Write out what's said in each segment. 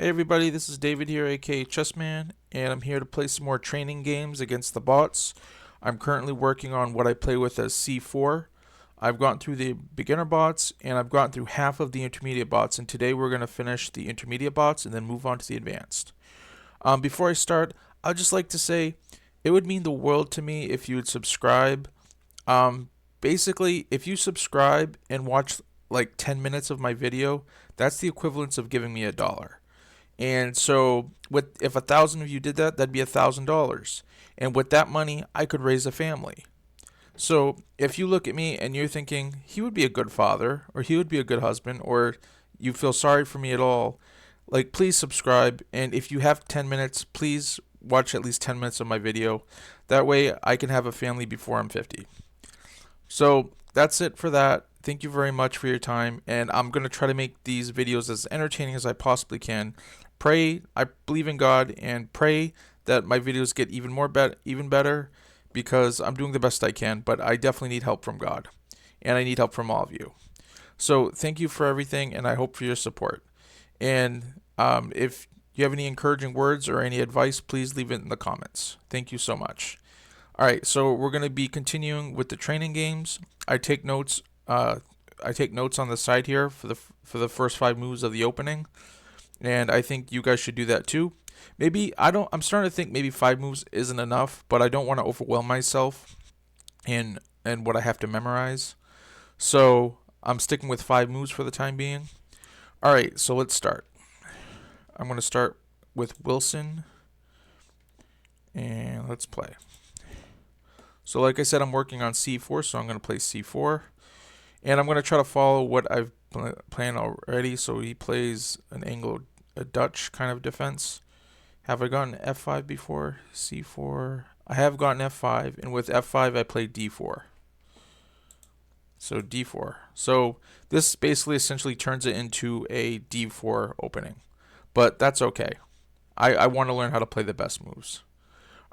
Hey everybody, this is David here, aka Chessman, and I'm here to play some more training games against the bots. I'm currently working on what I play with as C4. I've gotten through the beginner bots, and I've gotten through half of the intermediate bots, and today we're going to finish the intermediate bots and then move on to the advanced. Before I start, I'd just like to say it would mean the world to me if you would subscribe. Basically, if you subscribe and watch like 10 minutes of my video, that's the equivalence of giving me $1. And so, if 1,000 of you did that, that'd be $1,000. And with that money, I could raise a family. So, if you look at me and you're thinking he would be a good father, or he would be a good husband, or you feel sorry for me at all, like please subscribe. And if you have 10 minutes, please watch at least 10 minutes of my video. That way, I can have a family before I'm 50. So that's it for that. Thank you very much for your time, and I'm going to try to make these videos as entertaining as I possibly can. I believe in God, and pray that my videos get even better, because I'm doing the best I can, but I definitely need help from God, and I need help from all of you. So thank you for everything, and I hope for your support. And if you have any encouraging words or any advice, please leave it in the comments. Thank you so much. All right, so we're going to be continuing with the training games. I take notes. I take notes on the side here for the first 5 moves of the opening, and I think you guys should do that too. Maybe I don't. I'm starting to think maybe 5 moves isn't enough, but I don't want to overwhelm myself in what I have to memorize. So I'm sticking with 5 moves for the time being. All right, so let's start. I'm going to start with Wilson, and let's play. So like I said, I'm working on C4, so I'm going to play C4. And I'm going to try to follow what I've planned already. So he plays a Dutch kind of defense. Have I gotten F5 before? C4. I have gotten F5, and with F5 I played D4. So D4. So this basically essentially turns it into a D4 opening. But that's okay. I want to learn how to play the best moves.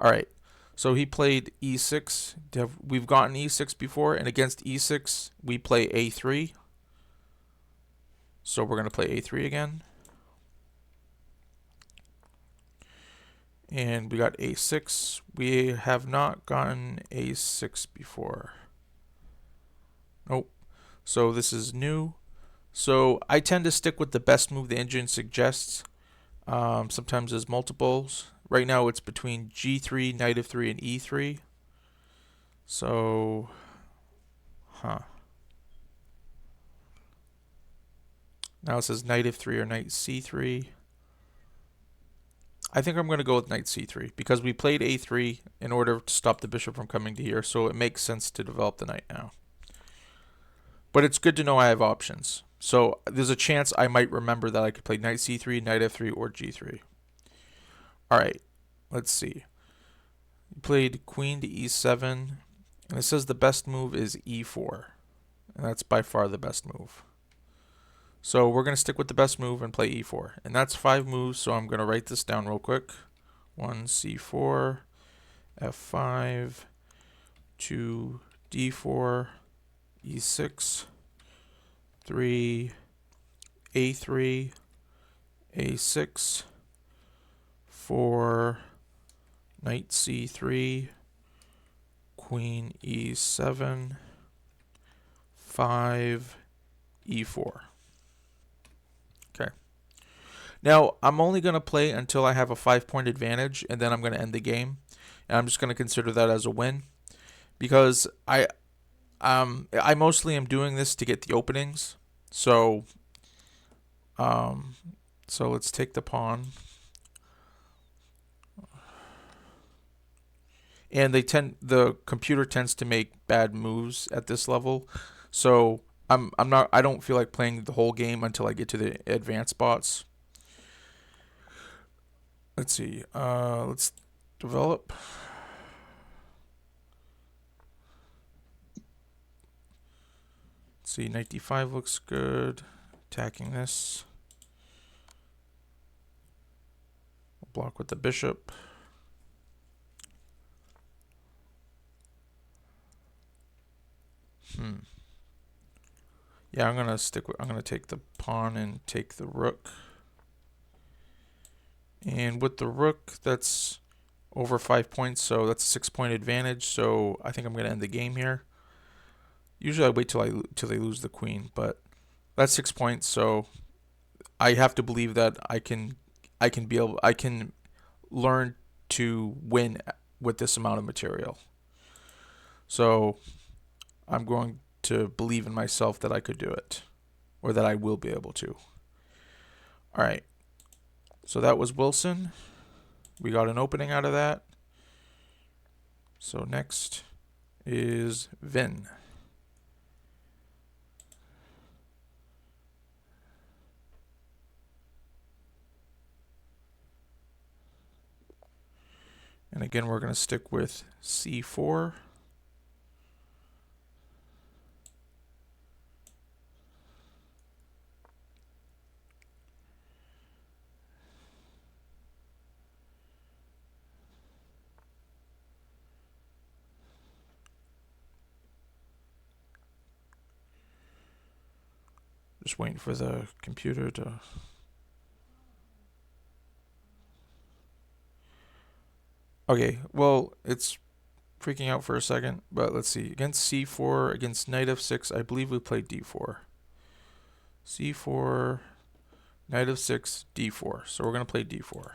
Alright. So he played E6. We've gotten E6 before, and against E6 we play A3. So we're going to play A3 again. And we got A6. We have not gotten A6 before. Nope. So this is new. So I tend to stick with the best move the engine suggests. Sometimes there's multiples. Right now it's between G3, Knight F3, and E3. So, now it says Knight F3 or Knight C3. I think I'm going to go with Knight C3 because we played A3 in order to stop the bishop from coming to here, so it makes sense to develop the knight now. But it's good to know I have options. So there's a chance I might remember that I could play Knight C3, Knight F3, or G3. Alright, let's see. He played Queen to E7, and it says the best move is E4. And that's by far the best move. So we're going to stick with the best move and play E4. And that's 5 moves, so I'm going to write this down real quick. 1, C4, F5, 2, D4, E6, 3, A3, A6, 4, Knight C3, Queen E7, 5, E4. Okay. Now, I'm only going to play until I have a 5-point advantage, and then I'm going to end the game. And I'm just going to consider that as a win, because I mostly am doing this to get the openings. So let's take the pawn. And the computer tends to make bad moves at this level. So I don't feel like playing the whole game until I get to the advanced spots. Let's see. Let's develop. Let's see, Knight D5 looks good. Attacking this. We'll block with the bishop. Yeah, I'm gonna take the pawn and take the rook. And with the rook, that's over 5 points, so that's a 6-point advantage. So I think I'm going to end the game here. Usually I wait till they lose the queen, but that's 6 points. So I have to believe that I can learn to win with this amount of material. So I'm going to believe in myself that I could do it, or that I will be able to. All right. So that was Wilson. We got an opening out of that. So next is Vin. And again, we're going to stick with C4. Just waiting for the computer to... Okay, well, it's freaking out for a second, but let's see. Against C4, against knight f6, I believe we played d4. C4, knight f6, d4. So we're going to play d4.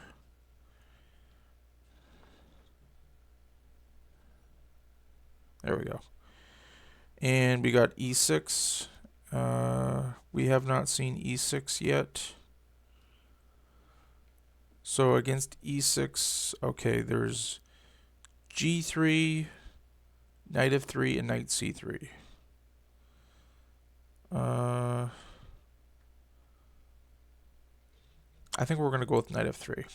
There we go. And we got e6. We have not seen e6 yet. So against e6, okay, there's g3, knight f3, and knight c3. I think we're going to go with knight f3. It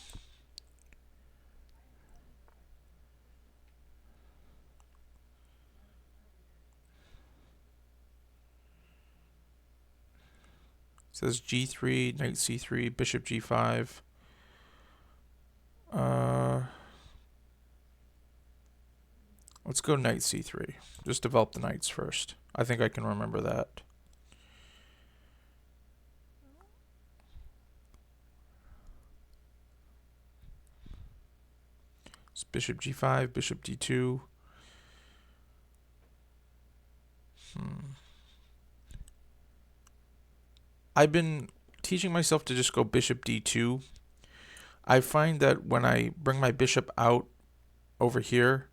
says g3, knight c3, bishop g5. Let's go knight c3. Just develop the knights first. I think I can remember that. It's bishop g5, bishop d2. I've been teaching myself to just go bishop d2. I find that when I bring my bishop out over here,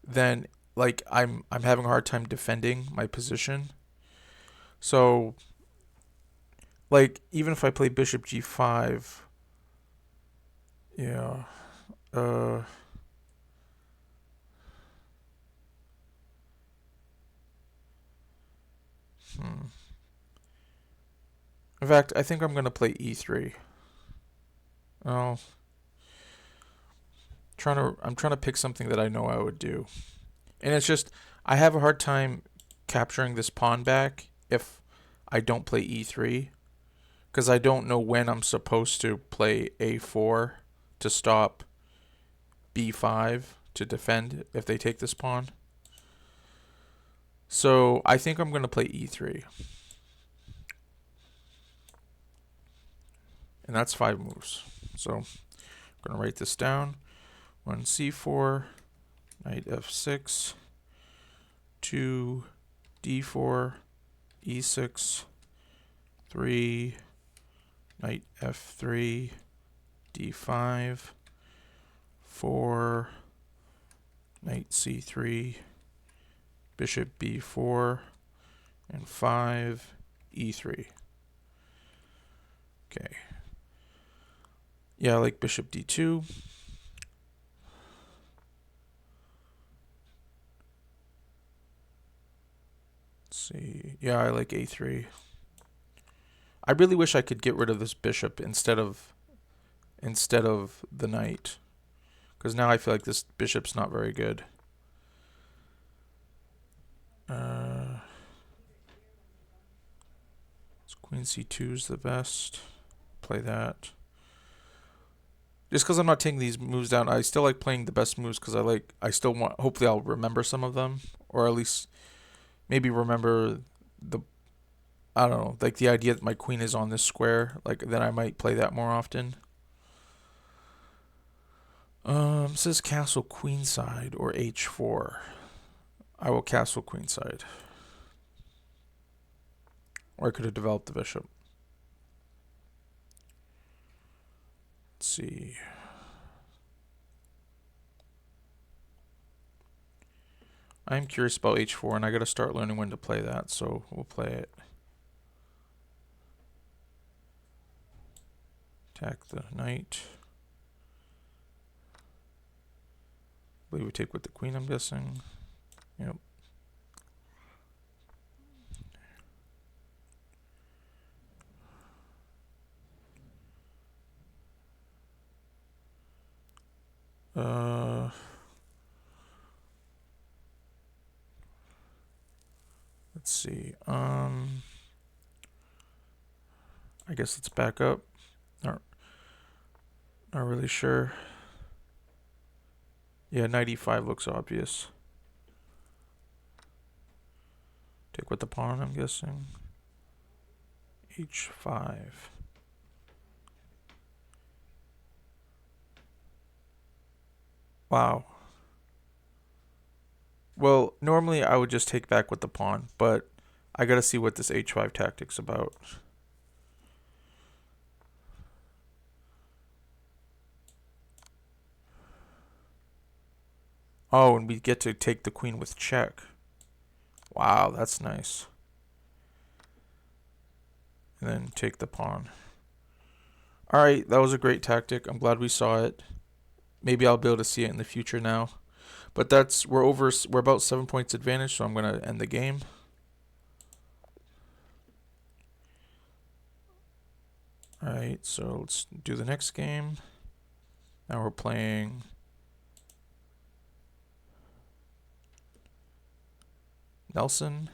then like I'm having a hard time defending my position. So like even if I play bishop g5, yeah, in fact, I think I'm gonna play e3. Oh, I'm trying to pick something that I know I would do, and it's just I have a hard time capturing this pawn back if I don't play e3, because I don't know when I'm supposed to play a4 to stop b5 to defend if they take this pawn. So I think I'm going to play e3. And that's 5 moves. So I'm going to write this down. 1 c4, knight f6, 2 d4, e6, 3 knight f3, d5, 4 knight c3, bishop b4, and 5 e3. Okay. Yeah, I like bishop d2. Let's see. Yeah, I like a3. I really wish I could get rid of this bishop instead of the knight, because now I feel like this bishop's not very good. Queen c2 is the best. Play that. Just because I'm not taking these moves down, I still like playing the best moves because I still want, hopefully I'll remember some of them, or at least maybe remember I don't know, like the idea that my queen is on this square, like then I might play that more often. Says castle queenside or h4. I will castle queenside. Or I could have developed the bishop. Let's see. I'm curious about h4, and I gotta start learning when to play that, so we'll play it. Attack the knight. I believe we take with the queen, I'm guessing. Yep. Let's see. I guess let's back up. Not really sure. Yeah, knight e5 looks obvious. Take with the pawn, I'm guessing. h5. Wow. Well, normally I would just take back with the pawn, but I gotta see what this h5 tactic's about. Oh, and we get to take the queen with check. Wow, that's nice. And then take the pawn. Alright, that was a great tactic. I'm glad we saw it. Maybe I'll be able to see it in the future now. But we're about 7 points advantage, so I'm gonna end the game. Alright, so let's do the next game. Now we're playing Nelson.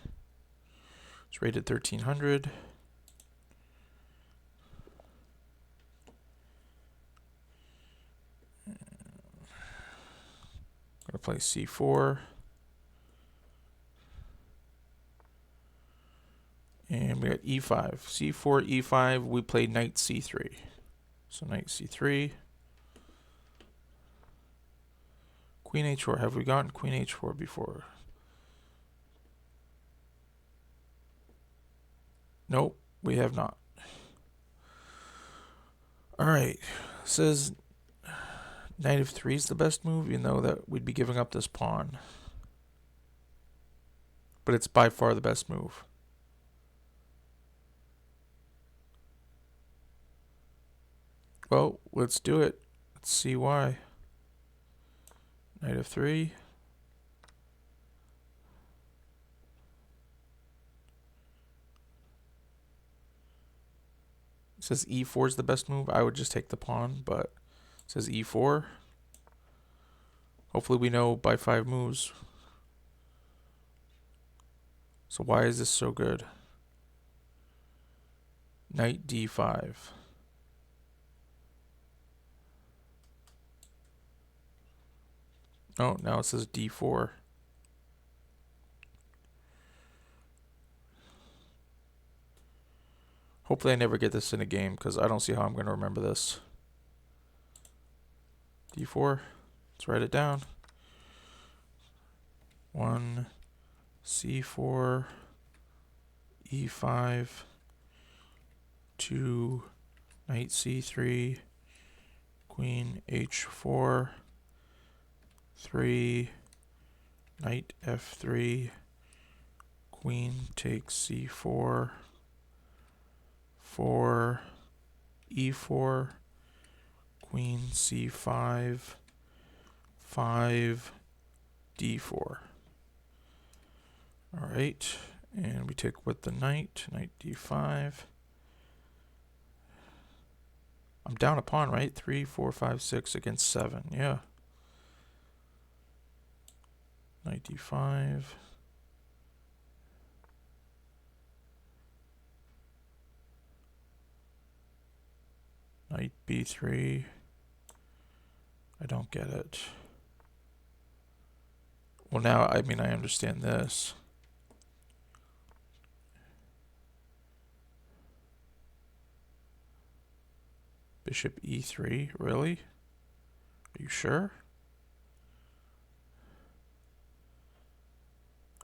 It's rated 1300. Gonna play c4. And we got e5. c4, e5. We played knight c3. So knight c3. Queen h4. Have we gotten queen h4 before? Nope, we have not. Alright. Says knight of 3 is the best move, even though that we'd be giving up this pawn. But it's by far the best move. Well, let's do it. Let's see why. Knight of 3. It says e4 is the best move. I would just take the pawn, but it says e4. Hopefully we know by 5 moves. So why is this so good? Knight d5. Oh, now it says d4. Hopefully I never get this in a game, because I don't see how I'm going to remember this. d4. Let's write it down. 1, c4, e5, 2, knight c3, queen h4, 3, knight f3, queen takes c4, 4, e4, queen c5, 5, d4. Alright, and we take with the knight d5. I'm down a pawn, right? 3, 4, 5, 6 against 7, yeah. Knight d5. Knight b3. I don't get it. Well, now, I mean, I understand this. Bishop e3, really? Are Are you sure?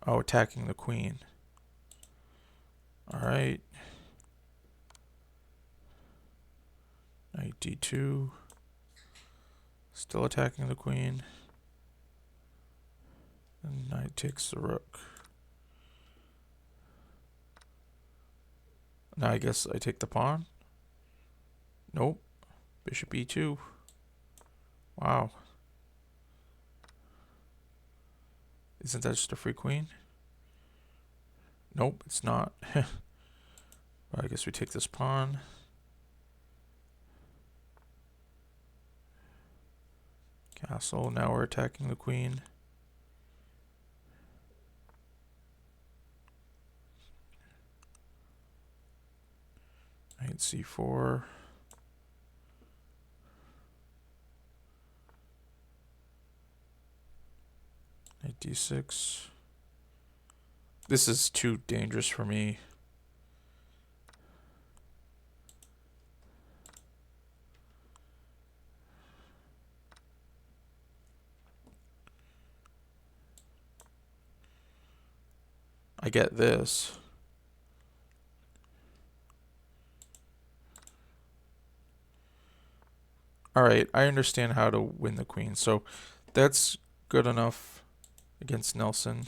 Oh, attacking the queen. Alright. Knight d2. Still attacking the queen. And knight takes the rook. Now I guess I take the pawn. Nope. Bishop e2. Wow. Isn't that just a free queen? Nope, it's not. Well, I guess we take this pawn. Castle. Now we're attacking the queen. Knight c4. Knight d6. This is too dangerous for me. I get this. Alright, I understand how to win the queen, so that's good enough against Nelson.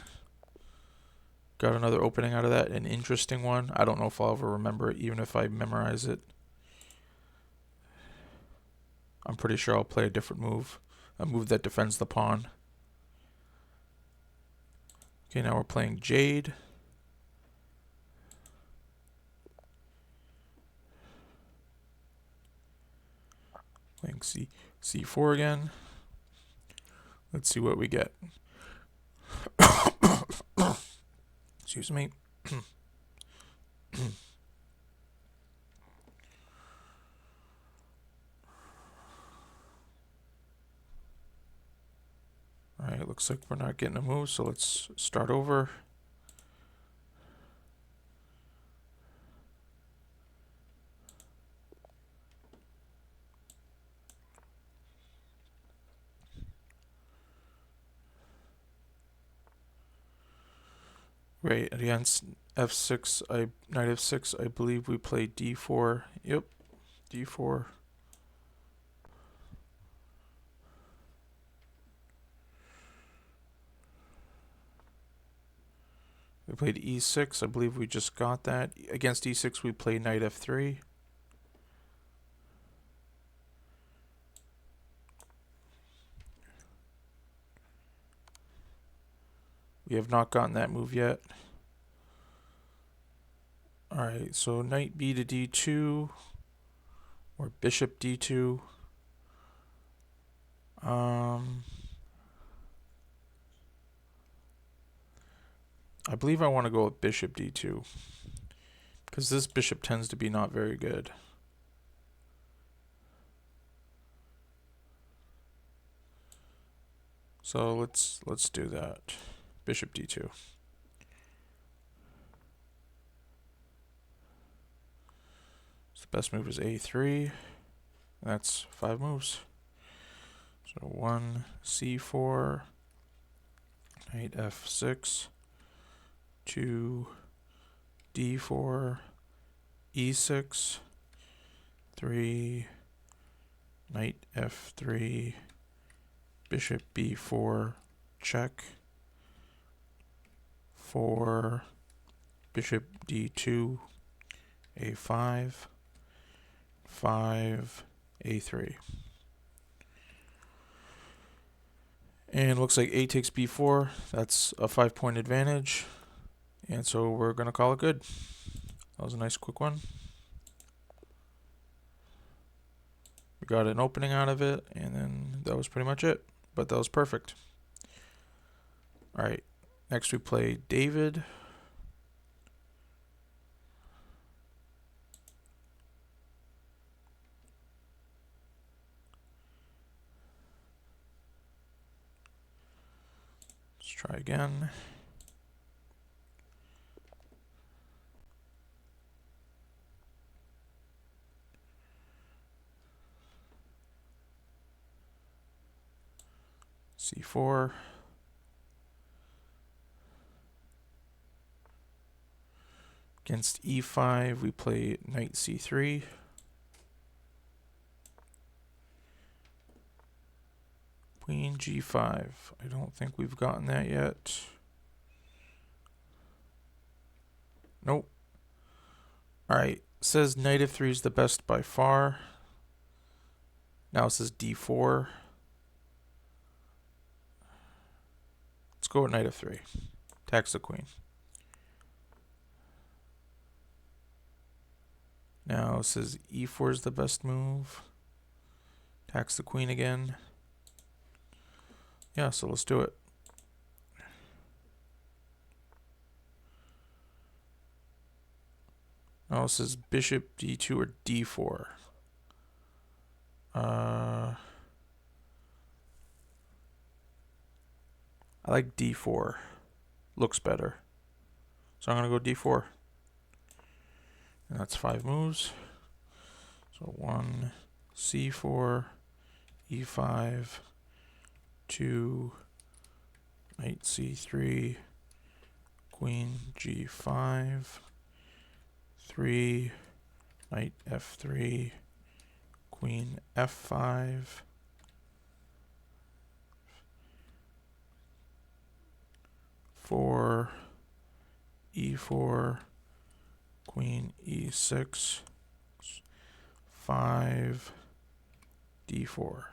Got another opening out of that, an interesting one. I don't know if I'll ever remember it, even if I memorize it. I'm pretty sure I'll play a different move, a move that defends the pawn. Okay, now we're playing Jade. Playing c4 again. Let's see what we get. Excuse me. Alright, looks like we're not getting a move, so let's start over. Right, against f6, knight f6, I believe we played d4. Yep, d4. We played e6. I believe we just got that. Against e6, we played knight f3. We have not gotten that move yet. Alright, so knight b to d2. Or bishop d2. I believe I want to go with bishop d2. Because this bishop tends to be not very good. So let's do that. Bishop d2. So the best move is a3. That's 5 moves. So 1 c4, knight f6, 2 d4, e6, 3 knight f3, bishop b4, check, 4 bishop d2, a5, 5 a3. And looks like a takes b4. That's a 5-point advantage. And so we're going to call it good. That was a nice quick one. We got an opening out of it, and then that was pretty much it. But that was perfect. Alright, next we play David. Let's try again. c4. Against e5, we play knight c3. Queen g5. I don't think we've gotten that yet. Nope. Alright, says knight f3 is the best by far. Now it says d4. Let's go with knight f3. Attacks the queen. Now it says e4 is the best move. Attacks the queen again. Yeah, so let's do it. Now it says bishop d2 or d4. I like d4. Looks better. So I'm going to go d4. And that's 5 moves. So 1, c4, e5, 2, knight c3, queen g5, 3, knight f3, queen f5, 4, e4, queen e6, 5, d4.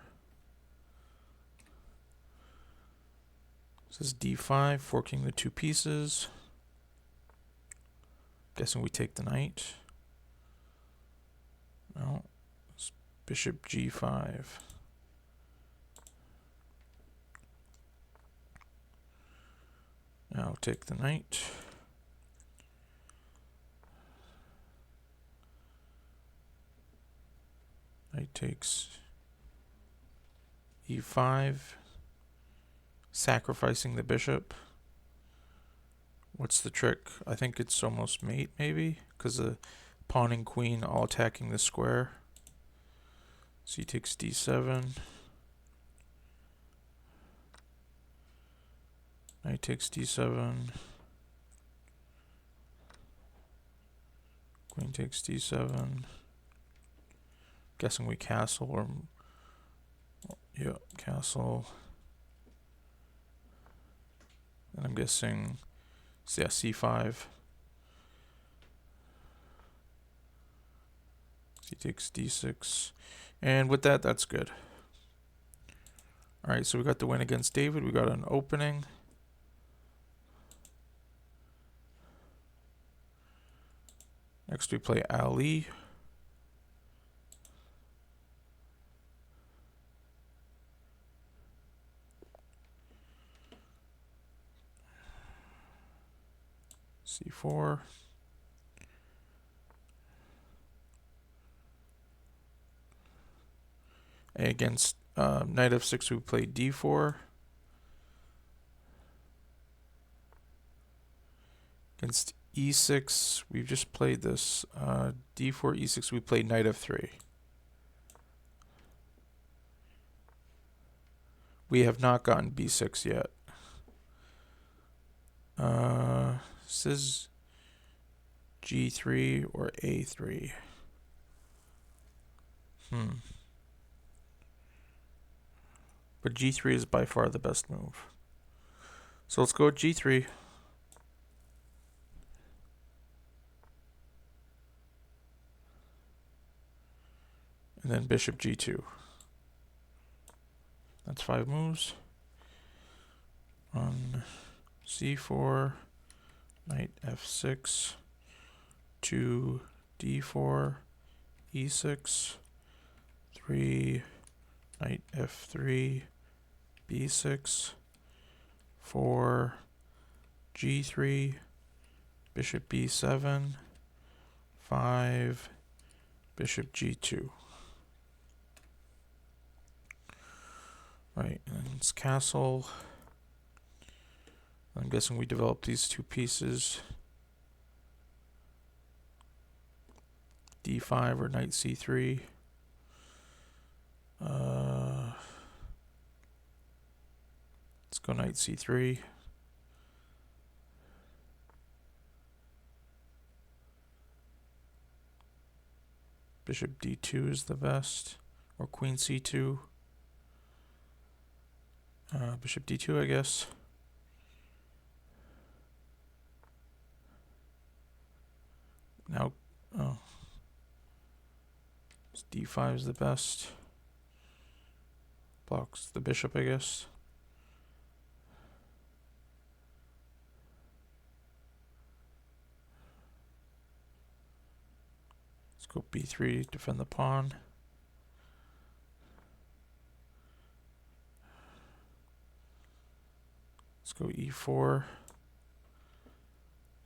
This is d5, forking the two pieces. Guessing we take the knight. No, it's bishop g5. Now take the knight. Knight takes e5, sacrificing the bishop. What's the trick? I think it's almost mate, maybe, because the pawn and queen all attacking the square. So he takes d7. Knight takes d7. Queen takes d7. Guessing we castle or yeah, castle. And I'm guessing yeah, c5. He takes d6. And with that, that's good. Alright, so we got the win against David. We got an opening. Next we play Ali. c4. And against knight f6 we play d4. Against e6 we've just played this. D4 e6 we played knight f3. We have not gotten b6 yet. This is g3 or a3. But g3 is by far the best move. So let's go with g3. And then bishop g2. That's 5 moves. On c4, knight f6, 2, d4, e6, 3, knight f3, b6, 4, g3, bishop b7, 5, bishop g2. Right, and it's castle. I'm guessing we develop these two pieces. d5 or knight c3. Let's go knight c3. Bishop d2 is the best, or queen c2. Bishop d2, I guess. Now, oh, d5 is the best. Blocks the bishop, I guess. Let's go b3, defend the pawn. Let's go e4.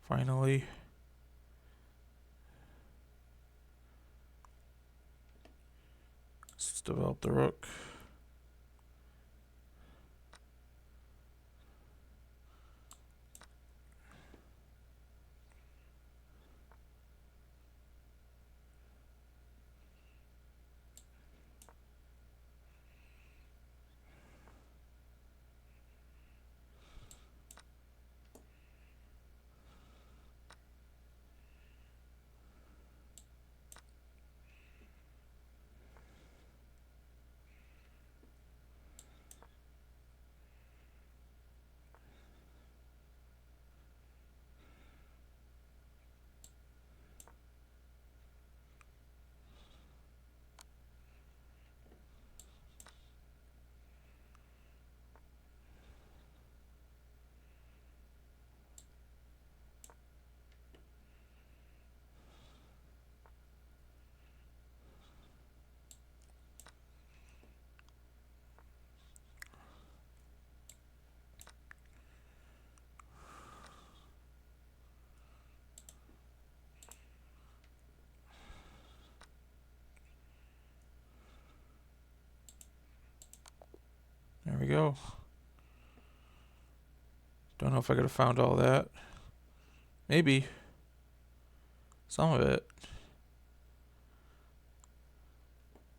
Finally. Let's develop the rook. There we go. Don't know if I could have found all that. Maybe. Some of it.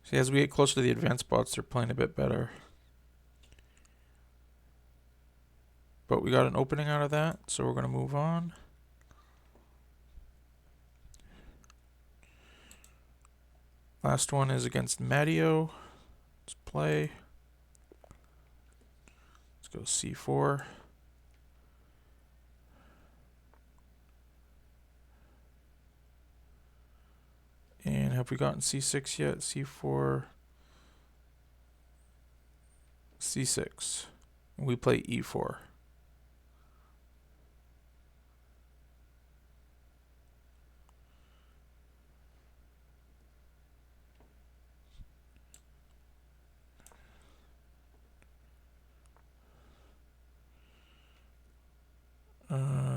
See, as we get closer to the advanced spots, they're playing a bit better. But we got an opening out of that, so we're going to move on. Last one is against Matteo. Let's play. Let's go c4. And have we gotten c6 yet? c4, c6. And we play e4.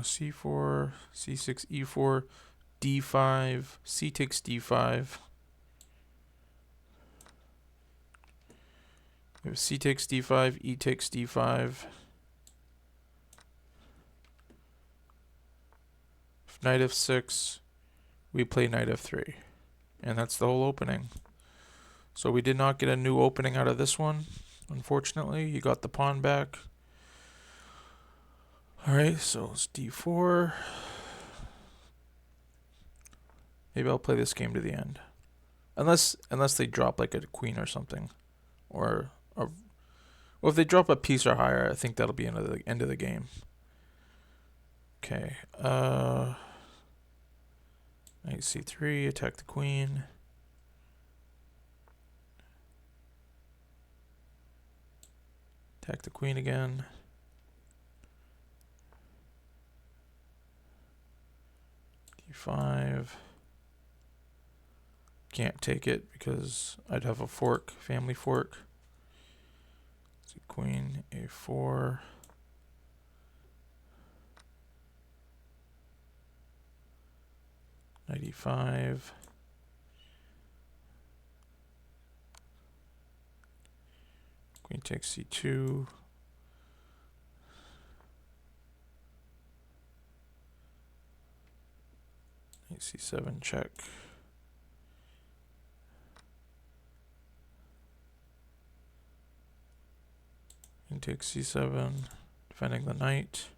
C4, c6, e4, d5, c takes d5. We have c takes d5, e takes d5. If knight f6, we play knight f3. And that's the whole opening. So we did not get a new opening out of this one, unfortunately. You got the pawn back. Alright, so it's d4. Maybe I'll play this game to the end. Unless they drop like a queen or something. Well, if they drop a piece or higher, I think that'll be end of the game. Okay. Knight c3, attack the queen. Attack the queen again. d5. Can't take it because I'd have a fork, family fork. So queen, a4. Knight e5. Queen takes c2. Knight c7 check. takes c7, defending the knight.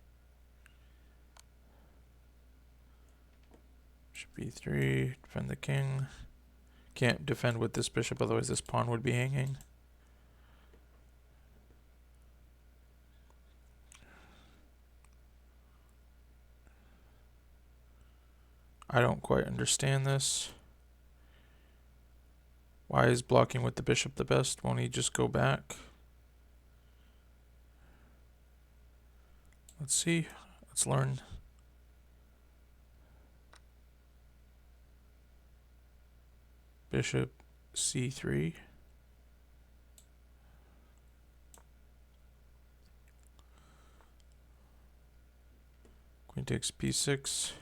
Bishop b3, defend the king. Can't defend with this bishop, otherwise this pawn would be hanging. I don't quite understand this. Why is blocking with the bishop the best? Won't he just go back? Let's see. Let's learn. Bishop c3. Queen takes b6.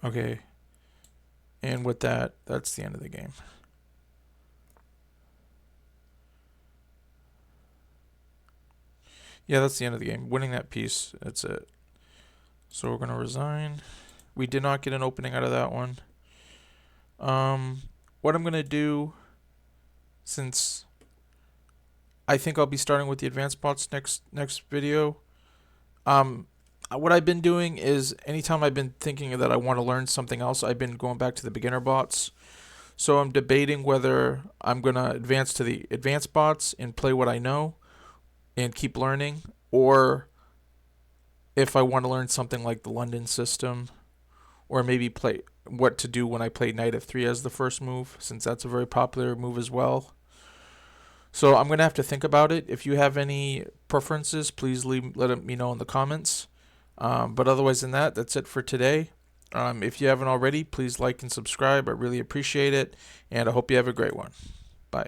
Okay. And with that, that's the end of the game. Yeah, that's the end of the game. Winning that piece, that's it. So we're going to resign. We did not get an opening out of that one. What I'm going to do, since I think I'll be starting with the advanced bots next video, what I've been doing is anytime I've been thinking that I want to learn something else, I've been going back to the beginner bots. So I'm debating whether I'm going to advance to the advanced bots and play what I know and keep learning, or if I want to learn something like the London system, or maybe play what to do when I play knight f3 as the first move, since that's a very popular move as well. So I'm going to have to think about it. If you have any preferences, please let me know in the comments. But otherwise than that, that's it for today. If you haven't already, please like and subscribe. I really appreciate it, and I hope you have a great one. Bye.